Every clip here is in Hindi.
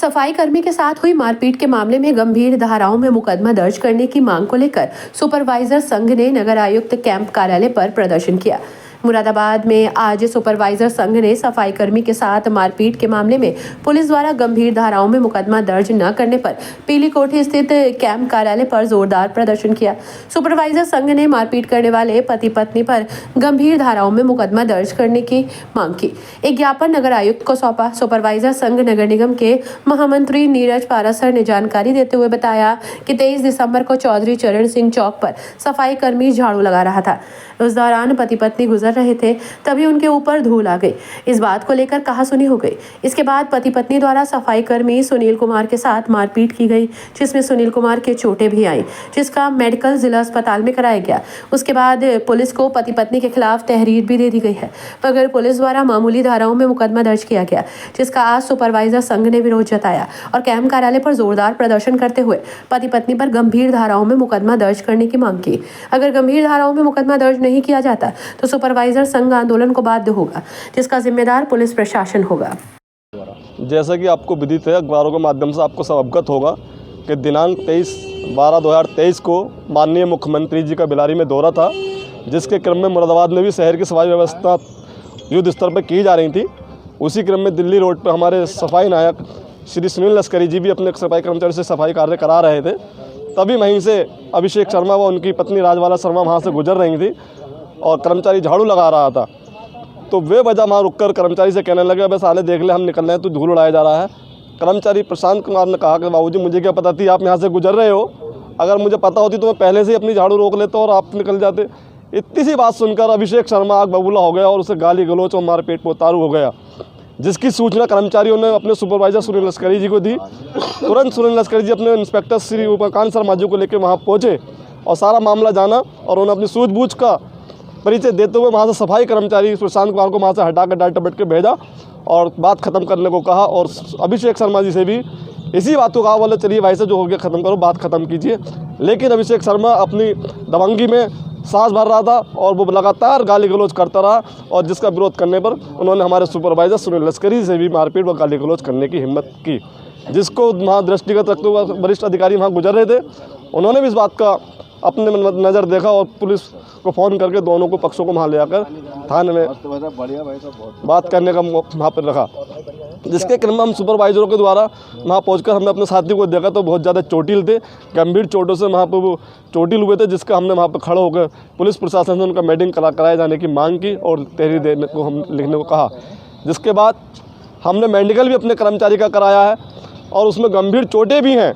सफाई कर्मी के साथ हुई मारपीट के मामले में गंभीर धाराओं में मुकदमा दर्ज करने की मांग को लेकर सुपरवाइजर संघ ने नगर आयुक्त कैंप कार्यालय पर प्रदर्शन किया। मुरादाबाद में आज सुपरवाइजर संघ ने सफाई कर्मी के साथ मारपीट के मामले में पुलिस द्वारा गंभीर धाराओं में मुकदमा दर्ज न करने पर पीली कोठी स्थित कैंप कार्यालय पर जोरदार प्रदर्शन किया। सुपरवाइजर संघ ने मारपीट करने वाले पति पत्नी पर गंभीर धाराओं में मुकदमा दर्ज करने की मांग की। एक ज्ञापन नगर आयुक्त को सौंपा। सुपरवाइजर संघ नगर निगम के महामंत्री नीरज पारासर ने जानकारी देते हुए बताया कि 23 दिसंबर को चौधरी चरण सिंह चौक पर सफाई कर्मी झाड़ू लगा रहा था। उस दौरान पति पत्नी गुजर रहे थे, तभी उनके ऊपर धूल आ गई। इस बात को लेकर कहासुनी हो गई। इसके बाद पति पत्नी द्वारा सफाई कर्मी सुनील कुमार के साथ मारपीट की गई, जिसमें सुनील कुमार के चोटें भी आई, जिसका मेडिकल जिला अस्पताल में कराया गया। उसके बाद पुलिस को पति पत्नी के खिलाफ तहरीर भी दे दी गई है, मगर पुलिस द्वारा मामूली धाराओं में मुकदमा दर्ज किया गया, जिसका आज सुपरवाइजर संघ ने विरोध जताया और कैंप कार्यालय पर जोरदार प्रदर्शन करते हुए पति पत्नी पर गंभीर धाराओं में मुकदमा दर्ज करने की मांग की। अगर गंभीर धाराओं में मुकदमा दर्ज नहीं किया जाता तो सुपरवाइजर संघ आंदोलन को बाध्य होगा, जिसका जिम्मेदार पुलिस प्रशासन होगा। जैसा कि आपको विदित है, अखबारों के माध्यम से आपको सब अवगत होगा कि दिनांक 23/12/2023 को माननीय मुख्यमंत्री जी का बिलारी में दौरा था, जिसके क्रम में मुरादाबाद में भी शहर की सफाई व्यवस्था युद्ध स्तर पर की जा रही थी। उसी क्रम में दिल्ली रोड पर हमारे सफाई नायक श्री सुनील लश्करी जी भी अपने सफाई कर्मचारी से सफाई कार्य करा रहे थे। तभी वहीं से अभिषेक शर्मा व उनकी पत्नी राजबाला शर्मा वहाँ से गुजर रही थी और कर्मचारी झाड़ू लगा रहा था। तो वे वजह वहाँ रुककर कर्मचारी से कहने लगे, अबे साले देख ले, हम निकल रहे हैं, तो धूल उड़ाया जा रहा है। कर्मचारी प्रशांत कुमार ने कहा कि बाबूजी मुझे क्या पता थी आप यहाँ से गुजर रहे हो, अगर मुझे पता होती तो मैं पहले से ही अपनी झाड़ू रोक लेता और आप निकल जाते। इतनी सी बात सुनकर अभिषेक शर्मा आग बबूला हो गया और उसे गाली गलौच और मारपीट पर उतारू हो गया, जिसकी सूचना कर्मचारियों ने अपने सुपरवाइजर सुनील लश्करी जी को दी। तुरंत सुनील लश्करी जी अपने इंस्पेक्टर श्री उमाकांत शर्मा जी को लेकर वहाँ पहुँचे और सारा मामला जाना और उन्हें अपनी सूझबूझ का परिचय देते हुए वहाँ से सफाई कर्मचारी प्रशांत कुमार को वहाँ से हटा कर डांट डपट के भेजा और बात ख़त्म करने को कहा। और अभिषेक शर्मा जी से भी इसी बात को कहा, बोले चलिए भाई से जो हो गया ख़त्म करो, बात ख़त्म कीजिए। लेकिन अभिषेक शर्मा अपनी दबंगी में सांस भर रहा था और वो लगातार गाली गलौज करता रहा, और जिसका विरोध करने पर उन्होंने हमारे सुपरवाइजर सुनील लश्करी से भी मारपीट व गाली गलौज करने की हिम्मत की, जिसको वहाँ दृष्टिगत रखते हुए वरिष्ठ अधिकारी वहाँ गुजर रहे थे। उन्होंने भी इस बात का अपने नज़र देखा और पुलिस को फ़ोन करके दोनों को पक्षों को वहाँ ले आकर थाने में बात करने का वहाँ पर रखा, जिसके क्रम में हम सुपरवाइजरों के द्वारा वहाँ पहुँचकर हमने अपने साथी को देखा तो बहुत ज़्यादा चोटिल थे, गंभीर चोटों से वहाँ पर वो चोटिल हुए थे, जिसका हमने वहाँ पर खड़े होकर पुलिस प्रशासन से उनका मेडिकल कराए जाने की मांग की और तहरीर देने को हम लिखने को कहा। जिसके बाद हमने मेडिकल भी अपने कर्मचारी का कराया है और उसमें गंभीर चोटें भी हैं,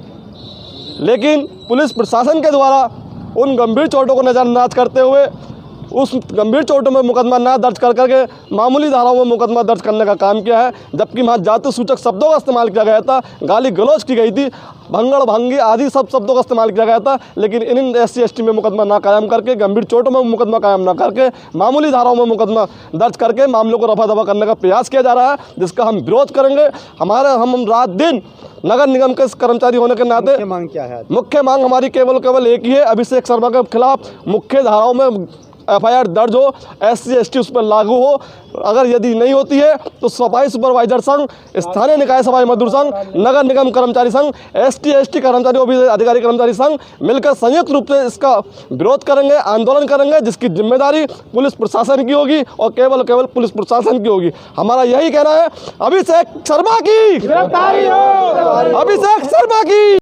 लेकिन पुलिस प्रशासन के द्वारा उन गंभीर चोटों को नज़रअंदाज करते हुए उस गंभीर चोटों में मुकदमा ना दर्ज कर करके मामूली धाराओं में मुकदमा दर्ज करने का काम किया है। जबकि वहाँ जाति सूचक शब्दों का इस्तेमाल किया गया था, गाली गलौज की गई थी, भंगड़ भंगी आदि सब शब्दों का इस्तेमाल किया गया था, लेकिन इन SC ST में मुकदमा ना कायम करके, गंभीर चोटों में मुकदमा कायम ना करके, मामूली धाराओं में मुकदमा दर्ज करके मामलों को रफा दफा करने का प्रयास किया जा रहा है, जिसका हम विरोध करेंगे। हम रात दिन नगर निगम के कर्मचारी होने के नाते मुख्य मांग क्या है? मुख्य मांग हमारी केवल एक ही है, अभिषेक शर्मा के खिलाफ मुख्य धाराओं में FIR दर्ज हो, SC ST उस पर लागू हो। अगर यदि नहीं होती है तो सफाई सुपरवाइजर संघ, स्थानीय निकाय सफाई मजदूर संघ, नगर निगम कर्मचारी संघ, ST ST कर्मचारी ऑफिस अधिकारी कर्मचारी संघ मिलकर संयुक्त रूप से इसका विरोध करेंगे, आंदोलन करेंगे, जिसकी जिम्मेदारी पुलिस प्रशासन की होगी और केवल पुलिस प्रशासन की होगी। हमारा यही कहना है, अभिषेक शर्मा की गिरफ्तारी हो, अभिषेक शर्मा की